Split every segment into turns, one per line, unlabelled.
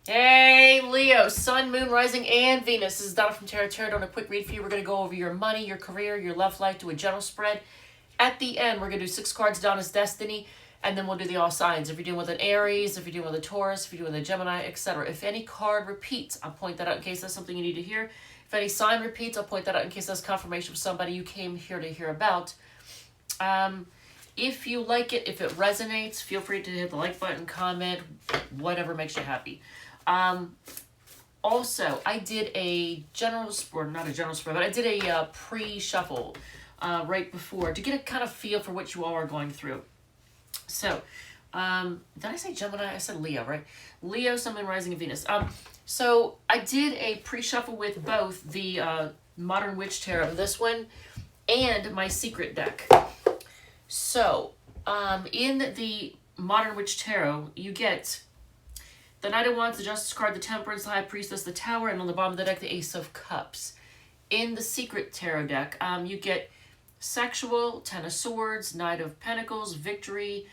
Hey, Leo, Sun, Moon, Rising, and Venus. This is Donna from Tarot Tarot. On a quick read for you, we're going to go over your money, your career, your love life, do a general spread. At the end, we're going to do 6 cards, Donna's Destiny, and then we'll do the all signs. If you're dealing with an Aries, if you're dealing with a Taurus, if you're dealing with a Gemini, etc. If any card repeats, I'll point that out in case that's something you need to hear. If any sign repeats, I'll point that out in case that's confirmation for somebody you came here to hear about. If you like it, if it resonates, feel free to hit the like button, comment, whatever makes you happy. Also, I did a general spread, not a general spread, but I did a pre-shuffle right before to get a kind of feel for what you all are going through. So, did I say Gemini? I said Leo, right? Leo, Sun, Moon, Rising, and Venus. So I did a pre-shuffle with both the Modern Witch Tarot, this one, and my secret deck. So, in the Modern Witch Tarot, you get the Knight of Wands, the Justice card, the Temperance, the High Priestess, the Tower, and on the bottom of the deck, the Ace of Cups. In the Secret Tarot deck, you get Sexual, Ten of Swords, Knight of Pentacles, Victory,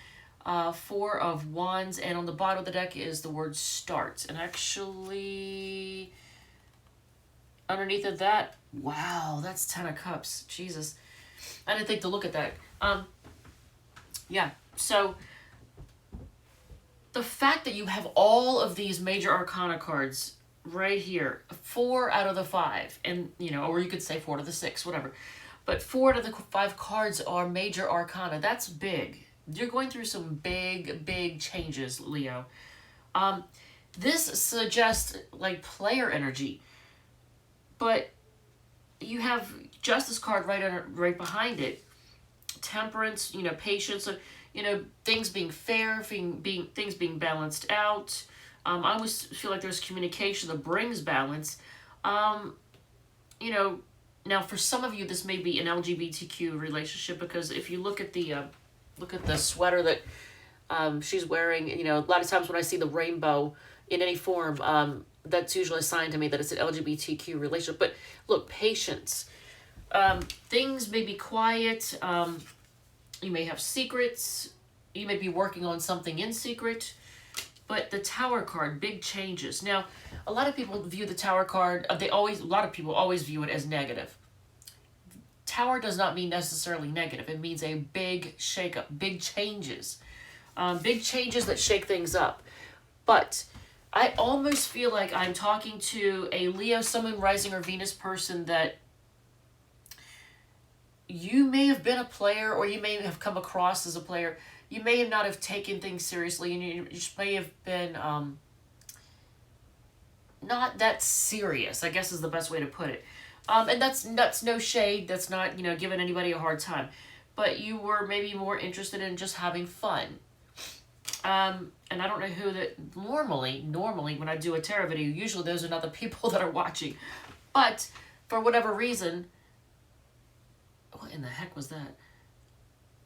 Four of Wands, and on the bottom of the deck is the word Start. And actually, underneath of that, wow, that's Ten of Cups. Jesus. I didn't think to look at that. Yeah, so the fact that you have all of these major arcana cards right here, 4 out of the 5, and or you could say 4 out of the 6, whatever, but 4 out of the 5 cards are major arcana. That's big. You're going through some big changes, Leo. This suggests like player energy, but you have Justice card right behind it. Temperance, patience, things being fair, things being balanced out. I always feel like there's communication that brings balance. Now for some of you, this may be an LGBTQ relationship, because if you look at the sweater that she's wearing, a lot of times when I see the rainbow in any form, that's usually a sign to me that it's an LGBTQ relationship. But look, patience. Things may be quiet. You may have secrets. You may be working on something in secret. But the Tower card, big changes. Now, a lot of people view the Tower card, a lot of people always view it as negative. Tower does not mean necessarily negative. It means a big shakeup, big changes. Big changes that shake things up. But I almost feel like I'm talking to a Leo, Sun, Moon, Rising, or Venus person that you may have been a player, or you may have come across as a player. You may not have taken things seriously, and you just may have been not that serious, I guess is the best way to put it. And that's no shade. That's not, giving anybody a hard time. But you were maybe more interested in just having fun. And I don't know who that... Normally, when I do a tarot video, usually those are not the people that are watching. But for whatever reason... What in the heck was that?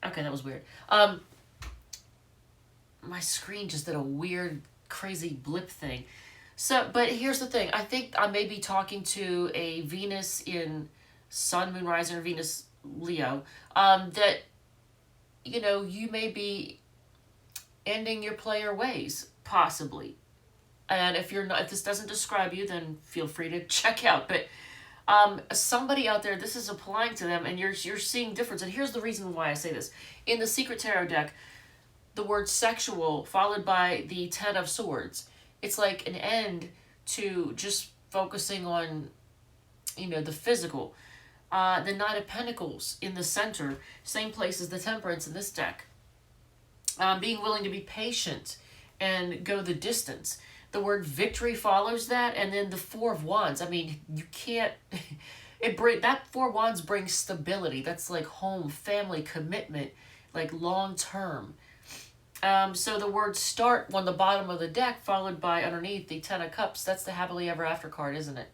Okay, that was weird. My screen just did a weird, crazy blip thing. So, but here's the thing. I think I may be talking to a Venus in Sun, Moon, Rising, or Venus, Leo, that, you may be ending your player ways, possibly. And if this doesn't describe you, then feel free to check out. But somebody out there, this is applying to them, and you're seeing difference. And here's the reason why I say this. In the Secret Tarot deck, the word sexual followed by the Ten of Swords, it's like an end to just focusing on, the physical. The Knight of Pentacles in the center, same place as the Temperance in this deck. Being willing to be patient and go the distance. The word victory follows that, and then the Four of Wands. I mean, you can't... that Four of Wands brings stability. That's like home, family, commitment, like long term. So the word start on the bottom of the deck, followed by underneath the Ten of Cups. That's the happily ever after card, isn't it?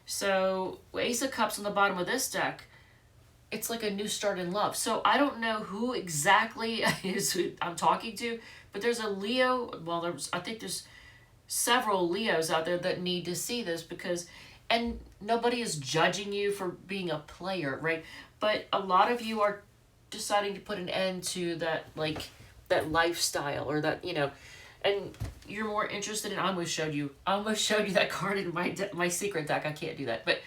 So Ace of Cups on the bottom of this deck, it's like a new start in love. So I don't know who exactly is who I'm talking to, but there's a Leo. Well, I think there's several Leos out there that need to see this, and nobody is judging you for being a player, right? But a lot of you are deciding to put an end to that, like, that lifestyle, or that, and you're more interested in. I almost showed you that card in my secret deck. I can't do that, but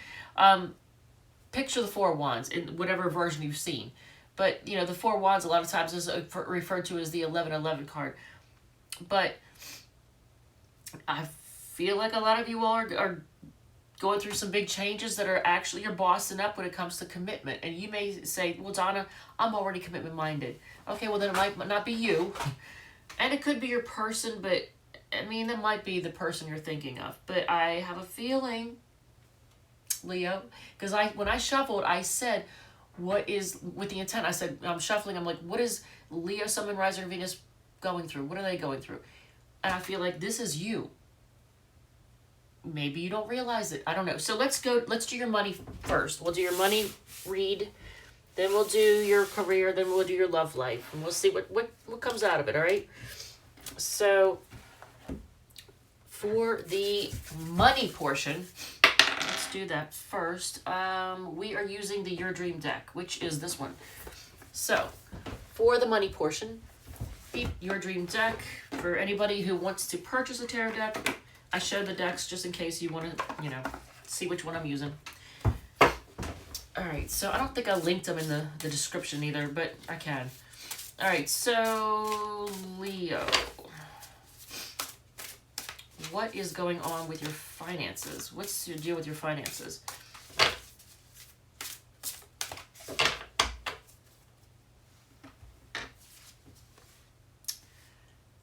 picture the Four Wands in whatever version you've seen. But the Four Wands a lot of times is referred to as the 1111 card. But I feel like a lot of you all are going through some big changes that are actually you're bossing up when it comes to commitment. And you may say, well, Donna, I'm already commitment minded. Okay, well then it might not be you. And it could be your person, but I mean, that might be the person you're thinking of. But I have a feeling, Leo, because when I shuffled, I said, what is, with the intent, I said, I'm shuffling, I'm like, what is Leo, Sun, and Rising, Venus going through? What are they going through? And I feel like this is you. Maybe you don't realize it. I don't know. So let's do your money first. We'll do your money read, then we'll do your career, then we'll do your love life, and we'll see what comes out of it, all right? So for the money portion, let's do that first. We are using the Your Dream deck, which is this one. So for the money portion, Your Dream deck, for anybody who wants to purchase a tarot deck, I showed the decks just in case you want to, see which one I'm using. All right, so I don't think I linked them in the description either, but I can. All right, so Leo, what is going on with your finances? What's your deal with your finances?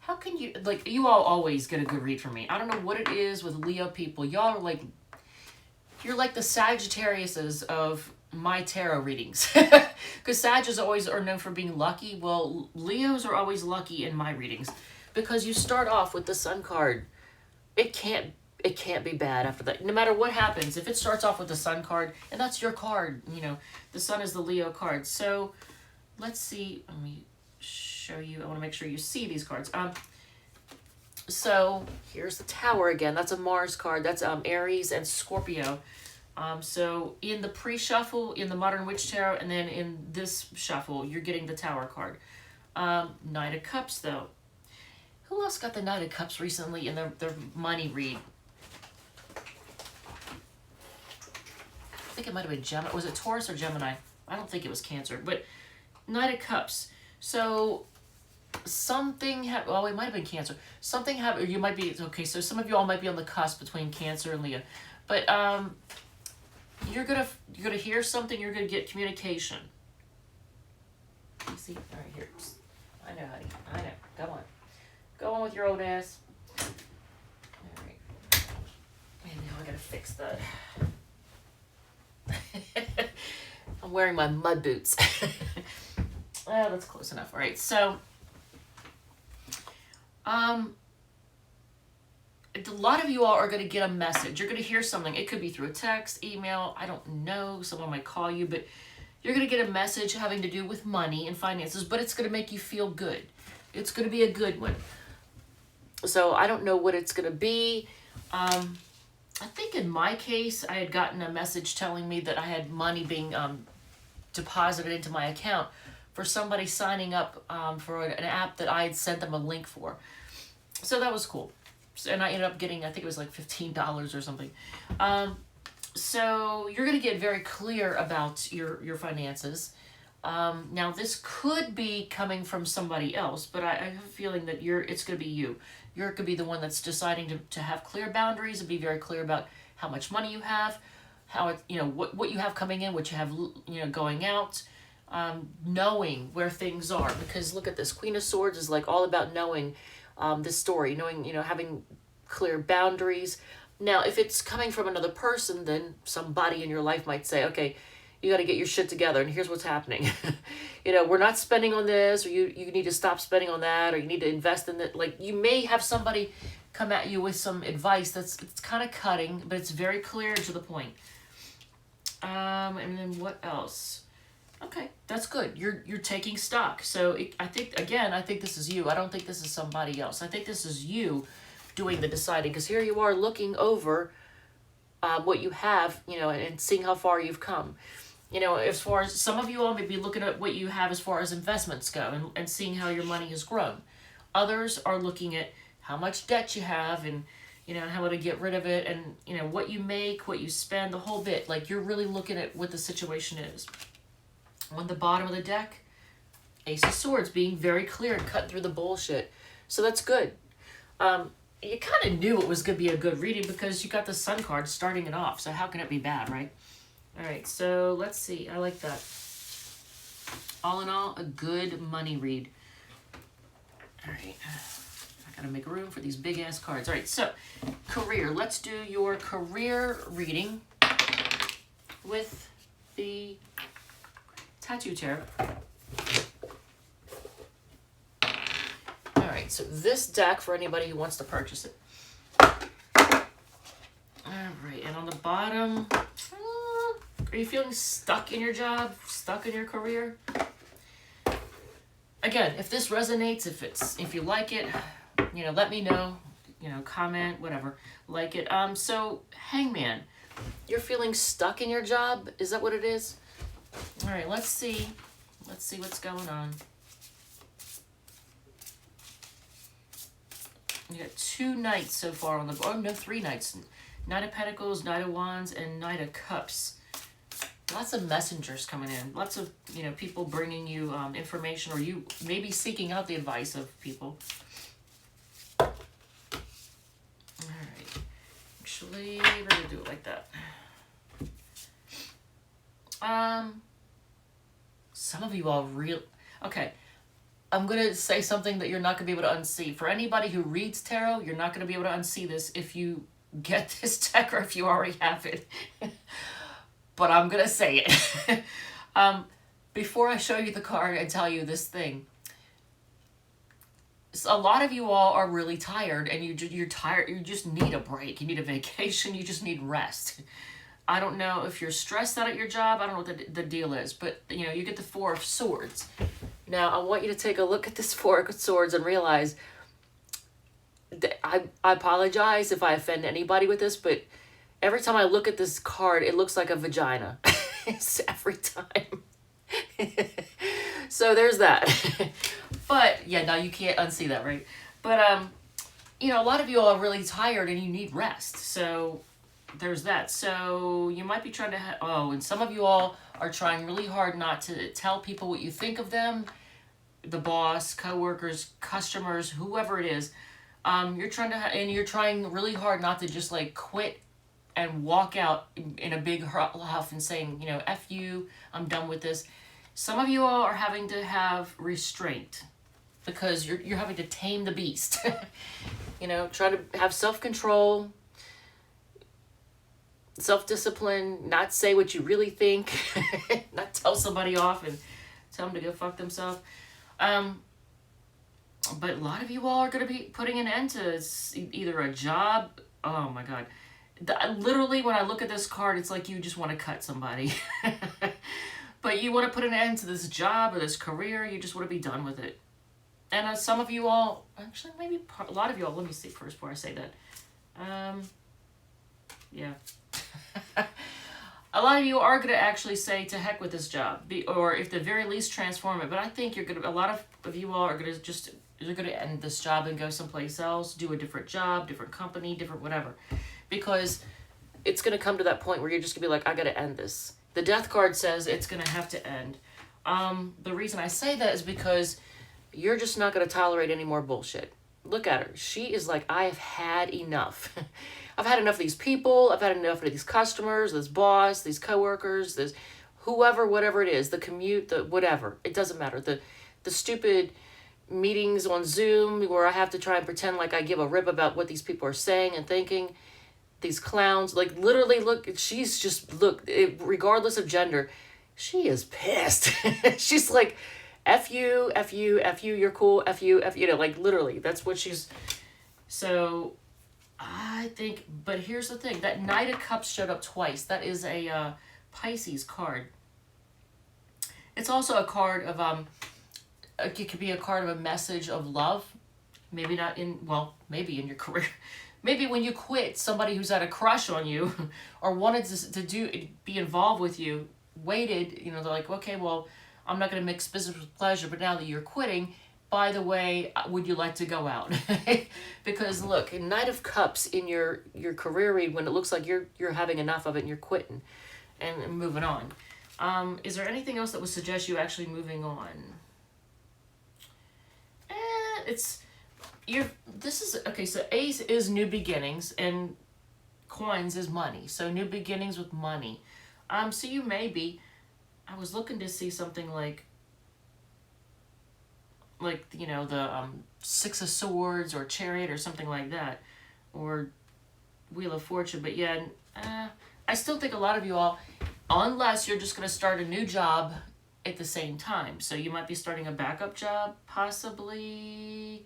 How can you, you all always get a good read from me. I don't know what it is with Leo people. Y'all are you're like the Sagittariuses of my tarot readings. Because Sagittarius always are known for being lucky. Well, Leos are always lucky in my readings. Because you start off with the Sun card. It can't be bad after that. No matter what happens, if it starts off with the Sun card, and that's your card, the Sun is the Leo card. So let's see. Let me show you. I want to make sure you see these cards. So here's the Tower again. That's a Mars card. That's Aries and Scorpio. So in the pre-shuffle, in the Modern Witch Tarot, and then in this shuffle, you're getting the Tower card. Knight of Cups, though. Who else got the Knight of Cups recently in their money read? I think it might have been Gemini. Was it Taurus or Gemini? I don't think it was Cancer. But Knight of Cups. So something happened. Oh, it might have been Cancer. Something happened. You might be, okay, so some of you all might be on the cusp between Cancer and Leo. But you're gonna hear something. You're gonna get communication. You see? All right, here. I know, honey. I know. Come on. Go on with your old ass. All right. And now I gotta fix that. I'm wearing my mud boots. Oh, that's close enough. All right, so a lot of you all are going to get a message. You're going to hear something. It could be through a text, email, I don't know. Someone might call you, but you're going to get a message having to do with money and finances, but it's going to make you feel good. It's going to be a good one. So I don't know what it's going to be. I think in my case, I had gotten a message telling me that I had money being deposited into my account for somebody signing up for an app that I had sent them a link for. So that was cool. And I ended up getting, I think it was like $15 or something. So you're going to get very clear about your finances. Now this could be coming from somebody else, but I have a feeling that it's going to be you. You're going to be the one that's deciding to have clear boundaries and be very clear about how much money you have, how what you have coming in, what you have going out. Knowing where things are, because look at this. Queen of Swords is all about knowing this story, knowing, having clear boundaries. Now, if it's coming from another person, then somebody in your life might say, okay, you got to get your shit together, and here's what's happening. We're not spending on this, or you need to stop spending on that, or you need to invest in that. You may have somebody come at you with some advice it's kind of cutting, but it's very clear and to the point. And then what else? Okay, that's good. You're taking stock. So I think this is you. I don't think this is somebody else. I think this is you doing the deciding, because here you are looking over what you have, and seeing how far you've come. As far as some of you all may be looking at what you have as far as investments go and seeing how your money has grown. Others are looking at how much debt you have, and how to get rid of it, and what you make, what you spend, the whole bit. Like, you're really looking at what the situation is. On the bottom of the deck, Ace of Swords, being very clear and cutting through the bullshit. So that's good. You kind of knew it was going to be a good reading because you got the Sun card starting it off. So how can it be bad, right? All right, so let's see. I like that. All in all, a good money read. All right. I got to make room for these big-ass cards. All right, so career. Let's do your career reading with the Tattoo Tarot. Alright, so this deck for anybody who wants to purchase it. Alright, and on the bottom, are you feeling stuck in your job? Stuck in your career? Again, if this resonates, if you like it, let me know. Comment, whatever. Like it. So, Hangman, you're feeling stuck in your job? Is that what it is? Alright, let's see. Let's see what's going on. You got 2 knights so far on the board. Oh, no, 3 knights. Knight of Pentacles, Knight of Wands, and Knight of Cups. Lots of messengers coming in. Lots of, people bringing you information, or you maybe seeking out the advice of people. All right. Actually, we're going to do it like that. Some of you all okay. I'm going to say something that you're not going to be able to unsee. For anybody who reads tarot, you're not going to be able to unsee this if you get this deck or if you already have it. But I'm going to say it. Before I show you the card and tell you this thing, a lot of you all are really tired, and you're tired. You just need a break. You need a vacation. You just need rest. I don't know if you're stressed out at your job. I don't know what the deal is, but you get the 4 of Swords. Now, I want you to take a look at this 4 of Swords and realize that I apologize if I offend anybody with this, but every time I look at this card, it looks like a vagina. It's every time. So there's that. But yeah, now you can't unsee that, right? But a lot of you all are really tired and you need rest. So there's that. So you might be trying to and some of you all are trying really hard not to tell people what you think of them, the boss, co-workers, customers, whoever it is. You're trying to and you're trying really hard not to just like quit and walk out in a big huff and saying, F you, I'm done with this. Some of you all are having to have restraint because you're having to tame the beast. Try to have self-control, self-discipline, not say what you really think, not tell somebody off and tell them to go fuck themselves. But a lot of you all are going to be putting an end to either a job. Oh my God. Literally, when I look at this card, it's like you just want to cut somebody. But you want to put an end to this job or this career. You just want to be done with it. And some of you all, actually maybe a lot of you all, let me see first before I say that. Yeah. A lot of you are going to actually say to heck with this job, or if the very least transform it. But I think a lot of you all are going to you're going to end this job and go someplace else, do a different job, different company, different whatever. Because it's going to come to that point where you're just going to be like, I got to end this. The Death card says it's going to have to end. The reason I say that is because you're just not going to tolerate any more bullshit. Look at her. She is like, I have had enough. I've had enough of these people. I've had enough of these customers, this boss, these coworkers, this whoever, whatever it is, the commute, the whatever. It doesn't matter. The stupid meetings on Zoom where I have to try and pretend like I give a rip about what these people are saying and thinking. These clowns, like literally, look, she's just, regardless of gender, she is pissed. She's like, F you, F you, F you, you're cool, F you, like literally, that's what she's, so I think, but here's the thing, that Knight of Cups showed up twice. That is a Pisces card. It's also a card of, it could be a card of a message of love, maybe not maybe in your career. Maybe when you quit, somebody who's had a crush on you or wanted to be involved with you, waited, they're like, okay, well, I'm not going to mix business with pleasure, but now that you're quitting, by the way, would you like to go out? Because look, Knight of Cups in your career read, when it looks like you're having enough of it and you're quitting and moving on. Is there anything else that would suggest you actually moving on? It's this is okay. So Ace is new beginnings, and Coins is money. So new beginnings with money. So you may be. I was looking to see something like the Six of Swords or Chariot or something like that, or Wheel of Fortune. But yeah, I still think a lot of you all, unless you're just going to start a new job at the same time. So you might be starting a backup job, possibly.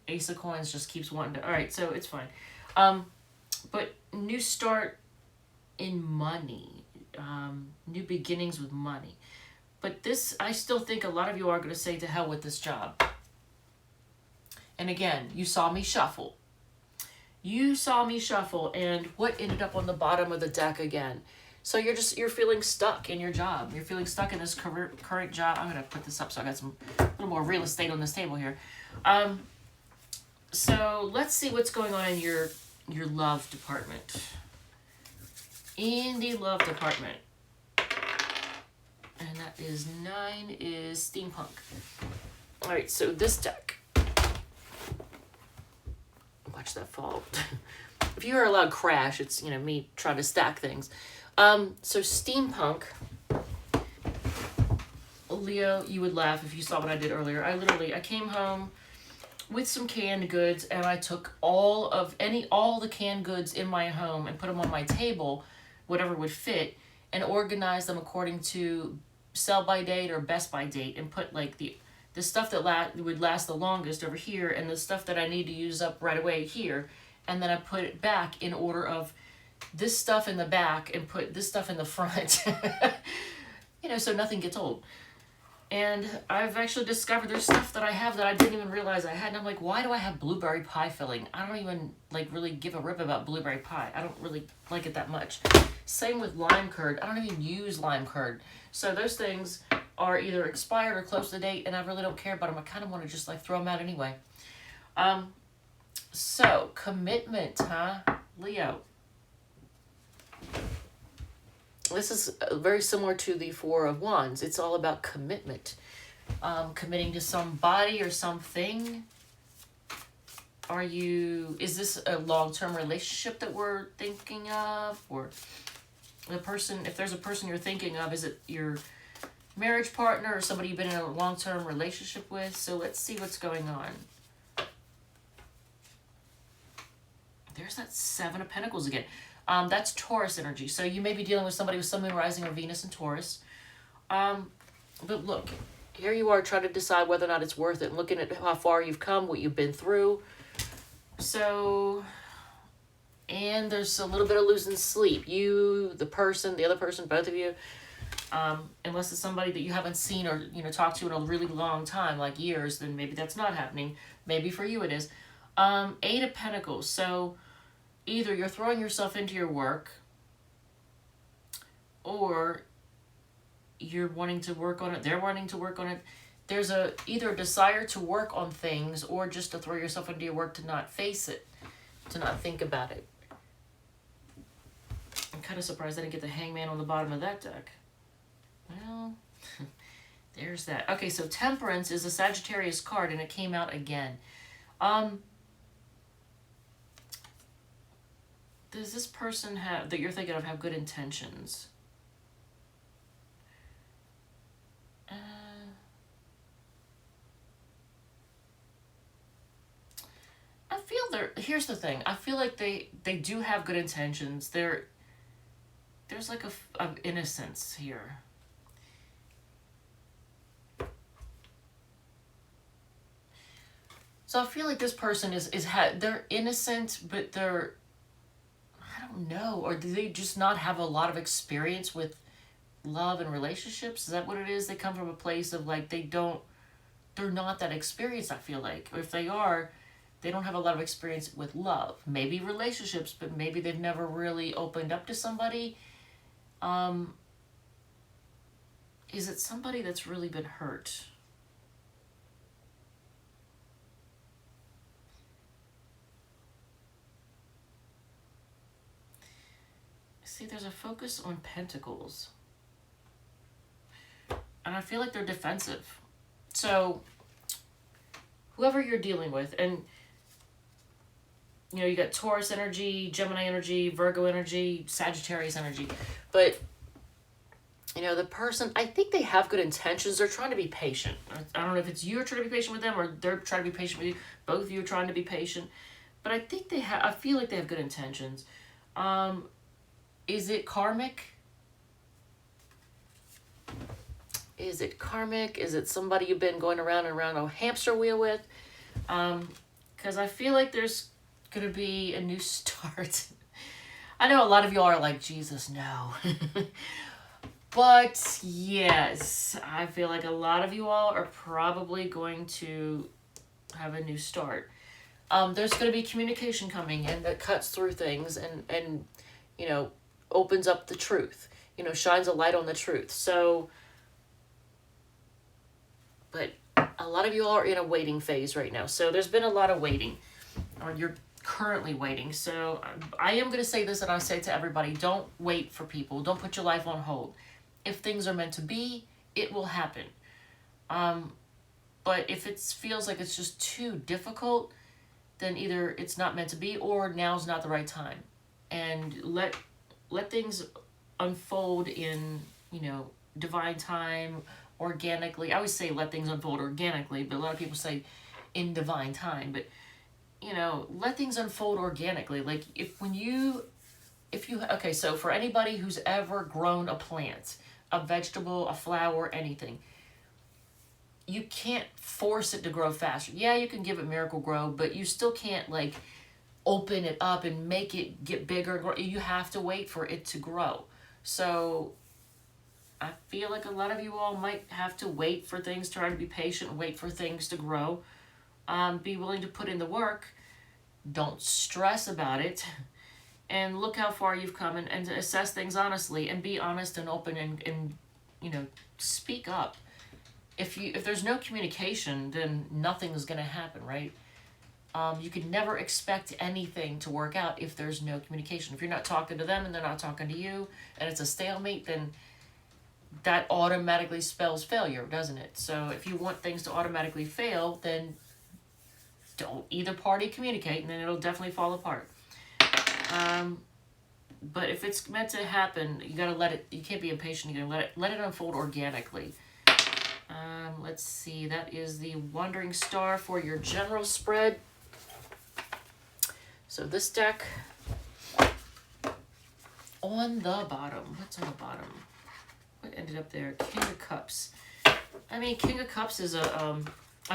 Ace of Coins just keeps wanting to. All right, so it's fine. But new start in money, new beginnings with money. But this, I still think a lot of you are going to say to hell with this job. And again, you saw me shuffle. You saw me shuffle, and what ended up on the bottom of the deck again? So you're feeling stuck in your job. You're feeling stuck in this current job. I'm going to put this up so I got a little more real estate on this table here. So let's see what's going on in your love department. In the love department. And that is 9 is steampunk. All right, so this deck. Watch that fall. If you hear a loud crash, it's me trying to stack things. So steampunk. Leo, you would laugh if you saw what I did earlier. I came home with some canned goods, and I took all the canned goods in my home and put them on my table, whatever would fit, and organized them according to sell by date or best by date, and put like the stuff that would last the longest over here, and the stuff that I need to use up right away here, and then I put it back in order of this stuff in the back and put this stuff in the front. So nothing gets old. And I've actually discovered there's stuff that I have that I didn't even realize I had. And I'm like, why do I have blueberry pie filling? I don't even really give a rip about blueberry pie. I don't really like it that much. Same with lime curd. I don't even use lime curd. So those things are either expired or close to date, and I really don't care about them. I kind of want to just throw them out anyway. So commitment, huh? Leo. This is very similar to the Four of Wands. It's all about commitment. Committing to somebody or something. Is this a long-term relationship that we're thinking of? Or if there's a person you're thinking of, is it your marriage partner or somebody you've been in a long-term relationship with? So let's see what's going on. There's that Seven of Pentacles again. That's Taurus energy. So you may be dealing with somebody with Sun, Moon, Rising, or Venus in Taurus. But look, here you are trying to decide whether or not it's worth it. Looking at how far you've come, what you've been through. So, and there's a little bit of losing sleep. You, the other person, both of you. Unless it's somebody that you haven't seen or talked to in a really long time, like years, then maybe that's not happening. Maybe for you it is. 8 of Pentacles. So either you're throwing yourself into your work, or you're wanting to work on it. They're wanting to work on it. There's either a desire to work on things, or just to throw yourself into your work to not face it, to not think about it. I'm kind of surprised I didn't get the Hangman on the bottom of that deck. Well, there's that. Okay, so Temperance is a Sagittarius card, and it came out again. Does this person that you're thinking of have good intentions? I feel here's the thing. I feel like they do have good intentions. There's like a innocence here. So I feel like this person they're innocent, but they're, I don't know, or do they just not have a lot of experience with love and relationships? Is that what it is? They come from a place of they're not that experienced, I feel like. Or if they are, they don't have a lot of experience with love. Maybe relationships, but maybe they've never really opened up to somebody. Is it somebody that's really been hurt? See, there's a focus on pentacles. And I feel like they're defensive. So, whoever you're dealing with, and you know, you got Taurus energy, Gemini energy, Virgo energy, Sagittarius energy. But, you know, the person, I think they have good intentions. They're trying to be patient. I don't know if it's you're trying to be patient with them or they're trying to be patient with you. Both of you are trying to be patient. But I think I feel like they have good intentions. Is it karmic? Is it karmic? Is it somebody you've been going around and around a hamster wheel with? Because I feel like there's going to be a new start. I know a lot of y'all are like, Jesus, no. But yes, I feel like a lot of you all are probably going to have a new start. There's going to be communication coming in that cuts through things and you know, opens up the truth. You know, shines a light on the truth. So, but a lot of you all are in a waiting phase right now. So there's been a lot of waiting, or you're currently waiting. So I am going to say this, and I say to everybody, don't wait for people. Don't put your life on hold. If things are meant to be, it will happen. But if it feels like it's just too difficult, then either it's not meant to be or now's not the right time. And let things unfold in, you know, divine time, organically. I always say let things unfold organically, but a lot of people say in divine time. But, you know, let things unfold organically. Like okay, so for anybody who's ever grown a plant, a vegetable, a flower, anything, you can't force it to grow faster. Yeah, you can give it miracle grow, but you still can't like open it up and make it get bigger. You have to wait for it to grow. So I feel like a lot of you all might have to wait for things, try to be patient, wait for things to grow. Be willing to put in the work. Don't stress about it. And look how far you've come and to assess things honestly and be honest and open and you know, speak up. If there's no communication, then nothing is going to happen, right? You can never expect anything to work out if there's no communication. If you're not talking to them and they're not talking to you and it's a stalemate, then that automatically spells failure, doesn't it? So if you want things to automatically fail, then don't either party communicate, and then it'll definitely fall apart. But if it's meant to happen, you gotta let it. You can't be impatient. You gotta let it unfold organically. Let's see. That is the Wandering Star for your general spread. So this deck on the bottom. What's on the bottom? What ended up there? King of Cups. I mean, King of Cups is a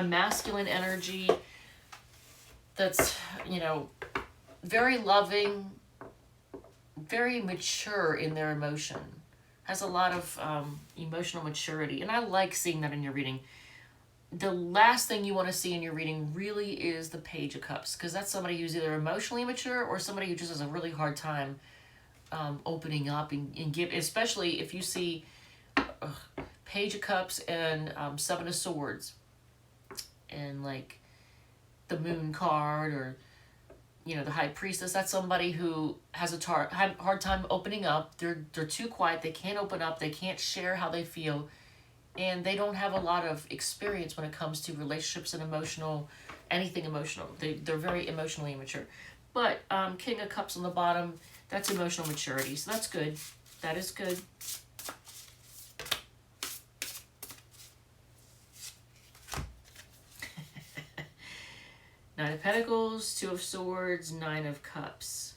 masculine energy that's, you know, very loving, very mature in their emotion. Has a lot of emotional maturity. And I like seeing that in your reading. The last thing you want to see in your reading really is the Page of Cups. Because that's somebody who's either emotionally mature or somebody who just has a really hard time opening up and give. Especially if you see Page of Cups and Seven of Swords. And like the Moon card or, you know, the High Priestess. That's somebody who has a hard time opening up. They're too quiet. They can't open up. They can't share how they feel. And they don't have a lot of experience when it comes to relationships and anything emotional. They're very emotionally immature. But King of Cups on the bottom, that's emotional maturity. So that's good. That is good. Nine of Pentacles, Two of Swords, Nine of Cups.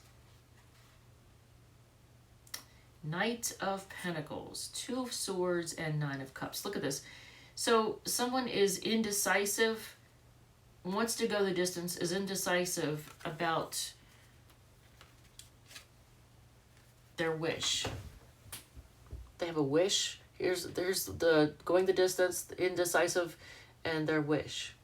Knight of Pentacles, Two of Swords, and Nine of Cups. Look at this. So someone is indecisive, wants to go the distance, is indecisive about their wish. They have a wish. There's the going the distance, indecisive, and their wish.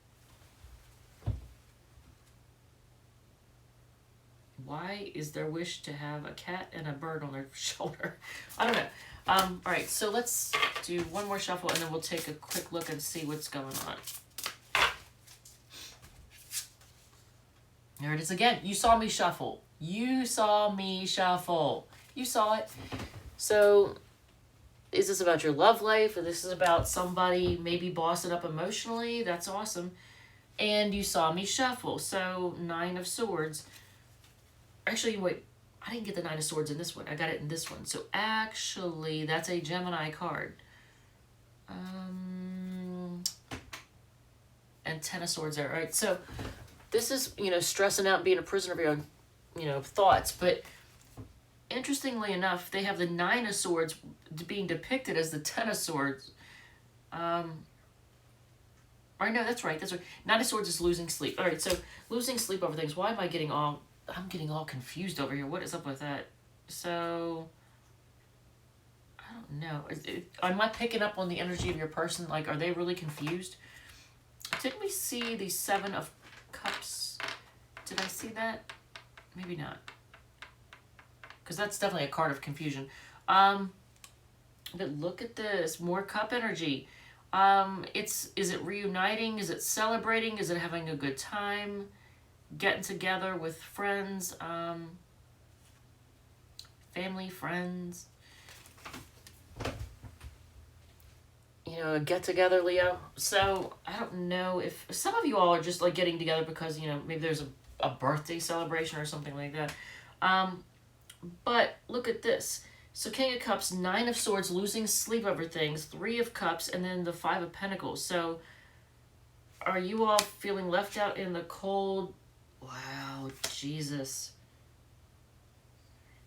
Why is their wish to have a cat and a bird on their shoulder? I don't know. All right, so let's do one more shuffle, and then we'll take a quick look and see what's going on. There it is again. You saw me shuffle. You saw me shuffle. You saw it. So, is this about your love life? Or this is about somebody maybe bossing up emotionally? That's awesome. And you saw me shuffle. So, 9 of Swords. Actually, wait. I didn't get the 9 of Swords in this one. I got it in this one. So, actually, that's a Gemini card. And 10 of Swords there, right? So, this is, stressing out and being a prisoner of your own, thoughts. But interestingly enough, they have the 9 of Swords being depicted as the 10 of Swords. Or no, that's right. 9 of Swords is losing sleep. All right, so losing sleep over things. Why am I getting all... I'm getting all confused over here. What is up with that? So, I don't know. Am I picking up on the energy of your person? Like, are they really confused? Didn't we see the 7 of Cups? Did I see that? Maybe not. Because that's definitely a card of confusion. But look at this. More cup energy. Is it reuniting? Is it celebrating? Is it having a good time? Getting together with friends? Family, friends? A get together, Leo. So I don't know if some of you all are just like getting together because maybe there's a birthday celebration or something like that. But look at this. So King of Cups, 9 of Swords, losing sleep over things, 3 of Cups, and then the 5 of Pentacles. So are you all feeling left out in the cold? Wow, Jesus.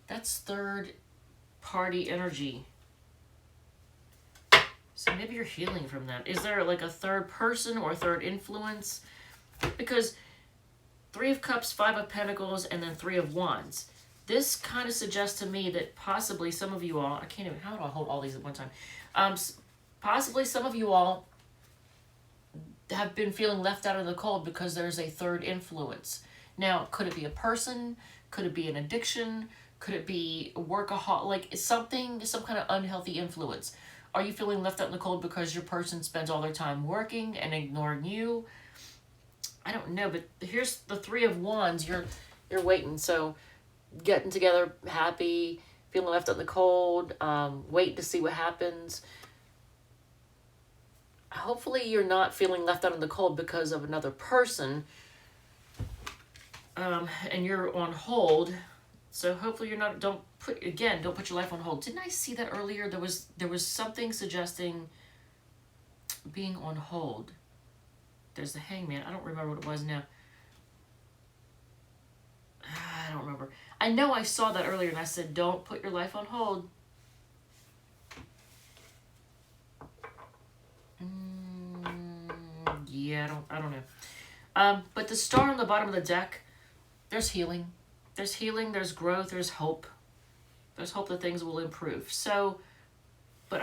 That's third party energy. So maybe you're healing from that. Is there like a third person or a third influence? Because 3 of Cups, 5 of Pentacles, and then 3 of Wands. This kind of suggests to me that possibly some of you all... I can't even... How do I hold all these at one time? Possibly some of you all have been feeling left out in the cold because there's a third influence. Now, could it be a person? Could it be an addiction? Could it be a workaholic? Like something, some kind of unhealthy influence. Are you feeling left out in the cold because your person spends all their time working and ignoring you? I don't know, but here's the 3 of Wands. You're waiting, so getting together, happy, feeling left out in the cold, waiting to see what happens. Hopefully you're not feeling left out in the cold because of another person, and you're on hold. So hopefully you're not, don't put your life on hold. Didn't I see that earlier? There was something suggesting being on hold. There's the Hangman. I don't remember what it was now. I don't remember. I know I saw that earlier and I said, don't put your life on hold. Yeah, I don't know. But the star on the bottom of the deck, there's healing. There's healing, there's growth, there's hope. There's hope that things will improve. So, but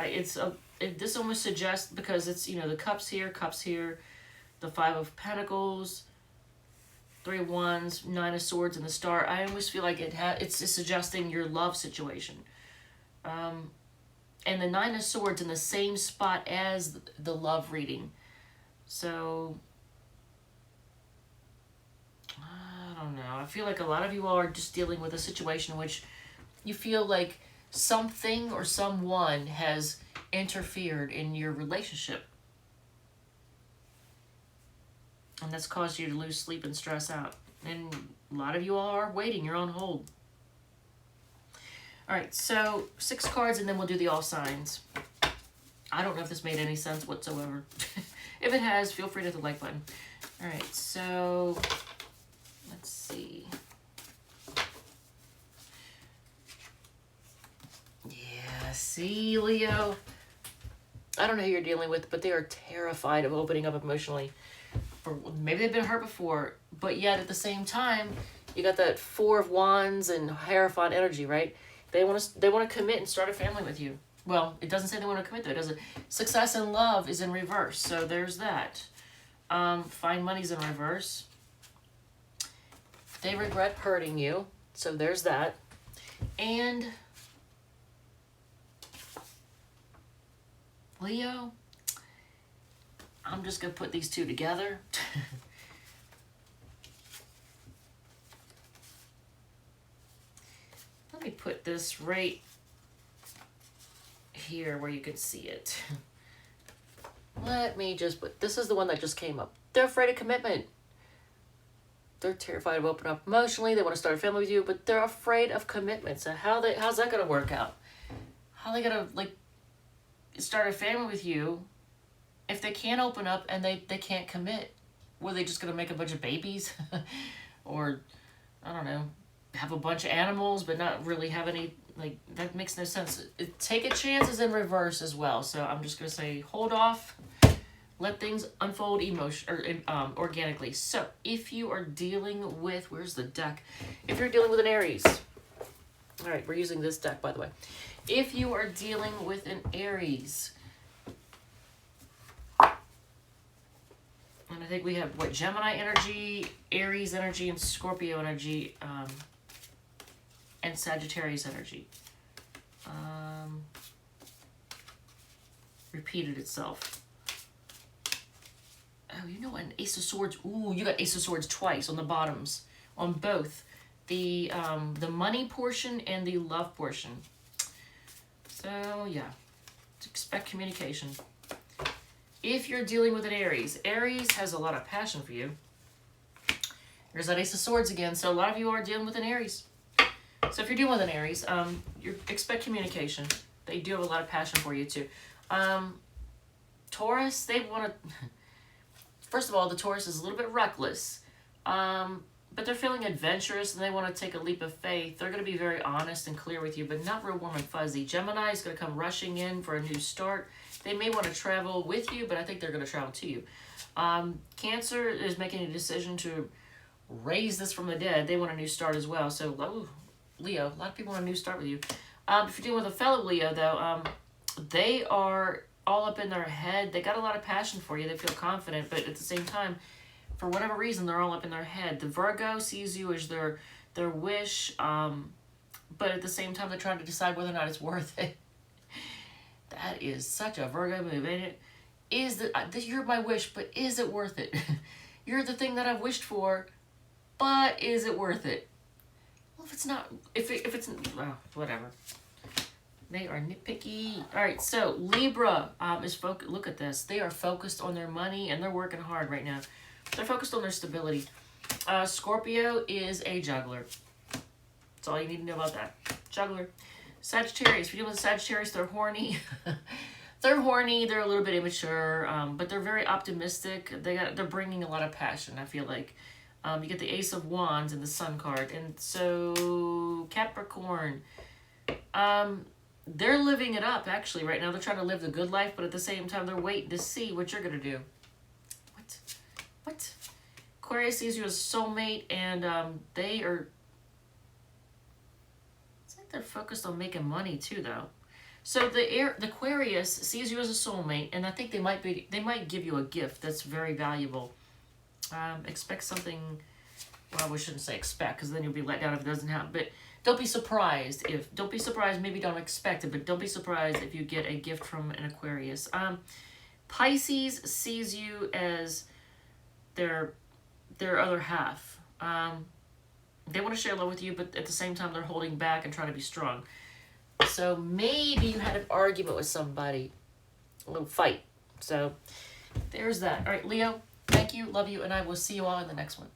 this almost suggests, because it's, the cups here, the 5 of Pentacles, 3 of Wands, 9 of Swords, and the star. I almost feel like it's suggesting your love situation. And the 9 of Swords in the same spot as the love reading. So, I don't know. I feel like a lot of you all are just dealing with a situation in which you feel like something or someone has interfered in your relationship. And that's caused you to lose sleep and stress out. And a lot of you all are waiting. You're on hold. All right, so 6 cards, and then we'll do the all signs. I don't know if this made any sense whatsoever. If it has, feel free to hit the like button. All right, so let's see. Yeah, see, Leo? I don't know who you're dealing with, but they are terrified of opening up emotionally. Maybe they've been hurt before, but yet at the same time, you got that 4 of Wands and Hierophant energy, right? They want to commit and start a family with you. Well, it doesn't say they want to commit, though, does it? Success and love is in reverse, so there's that. Find money's in reverse. They regret hurting you, so there's that. And Leo, I'm just going to put these two together. Let me put put this right here where you can see it. Let me just put, this is the one that just came up. They're afraid of commitment. They're terrified of opening up emotionally. They want to start a family with you, but they're afraid of commitment. So how's that going to work out? How are they going to like start a family with you if they can't open up and they can't commit? Were they just going to make a bunch of babies? Or, I don't know, have a bunch of animals but not really have any, like, that makes no sense. Take a chance is in reverse as well. So I'm just going to say hold off. Let things unfold organically. So if you are dealing with, where's the deck? If you're dealing with an Aries. All right, we're using this deck, by the way. If you are dealing with an Aries, and I think we have, what, Gemini energy, Aries energy, and Scorpio energy, and Sagittarius energy. Repeated itself. Oh, you know what? An Ace of Swords. Ooh, you got Ace of Swords twice on the bottoms. On both. The money portion and the love portion. So, yeah. Expect communication. If you're dealing with an Aries, Aries has a lot of passion for you. There's that Ace of Swords again. So a lot of you are dealing with an Aries. So if you're dealing with an Aries, you expect communication. They do have a lot of passion for you too. Taurus, they want to... First of all, the Taurus is a little bit reckless. But they're feeling adventurous and they want to take a leap of faith. They're going to be very honest and clear with you, but not real warm and fuzzy. Gemini is going to come rushing in for a new start. They may want to travel with you, but I think they're going to travel to you. Cancer is making a decision to raise this from the dead. They want a new start as well. So, Leo, a lot of people want a new start with you. If you're dealing with a fellow Leo, though, they are all up in their head. They got a lot of passion for you. They feel confident, but at the same time, for whatever reason, they're all up in their head. The Virgo sees you as their wish, but at the same time, they're trying to decide whether or not it's worth it. That is such a Virgo move, ain't it? You're my wish, but is it worth it? You're the thing that I've wished for, but is it worth it? Well, if it's not, if it's, well, whatever. They are nitpicky. All right, so Libra is focused. Look at this. They are focused on their money, and they're working hard right now. They're focused on their stability. Scorpio is a juggler. That's all you need to know about that. Juggler. Sagittarius. If you're dealing with Sagittarius, they're horny. They're horny. They're a little bit immature, but they're very optimistic. They're bringing a lot of passion, I feel like. You get the Ace of Wands and the Sun card. And so Capricorn, they're living it up, actually, right now. They're trying to live the good life, but at the same time, they're waiting to see what you're going to do. What? Aquarius sees you as soulmate, and they are... It's like they're focused on making money, too, though. So the Aquarius sees you as a soulmate, and I think they might give you a gift that's very valuable. Expect something... Well, we shouldn't say expect, because then you'll be let down if it doesn't happen. But don't be surprised maybe don't expect it, but don't be surprised if you get a gift from an Aquarius. Pisces sees you as their other half. They want to share love with you, but at the same time, they're holding back and trying to be strong. So maybe you had an argument with somebody, a little fight. So there's that. All right, Leo, thank you, love you, and I will see you all in the next one.